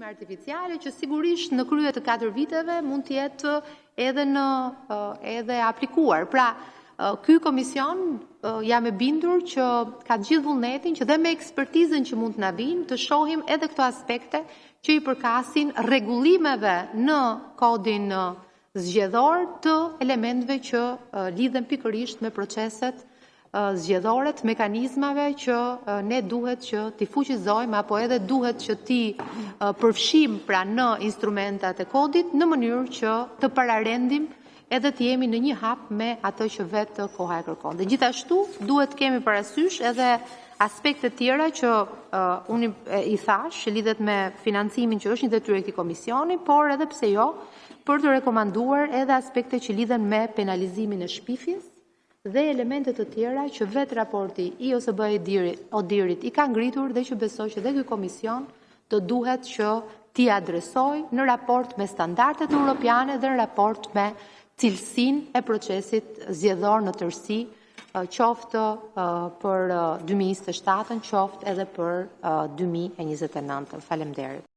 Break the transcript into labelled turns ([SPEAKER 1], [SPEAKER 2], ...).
[SPEAKER 1] inteligencë artificiale që sigurisht në krye të 4 viteve mund të jetë edhe aplikuar. Pra, ky komision jam e bindur që ka gjithë vullnetin që dhe me ekspertizën që mund të na vinë të shohim edhe këto aspekte që i përkasin rregullimeve në kodin zgjedhor të elementeve që lidhen pikërisht me proceset zgjedhore, të mekanizmave që ne duhet që t'i fuqizojmë apo edhe duhet që t'i përfshim pra në instrumentat e kodit në mënyrë që të pararendim edhe të jemi në një hap me atë që vetë koha e kërkon. Dhe gjithashtu duhet kemi parasysh edhe aspekte tjera që unë i thash, që lidhet me financimin që është një detyrë e këtij komisioni, por edhe pse jo, për të rekomanduar edhe aspekte që lidhen me penalizimin e shpifjes dhe elementet të tjera që vetë raporti i ODIHR-it i ka ngritur dhe që besoj që dhe ky komision të duhet që t'i adresoj në raport me standardet europiane dhe në raport me cilësinë e procesit zgjedhor në tërësi, qoftë për 2027, qoftë edhe për 2029. Faleminderit.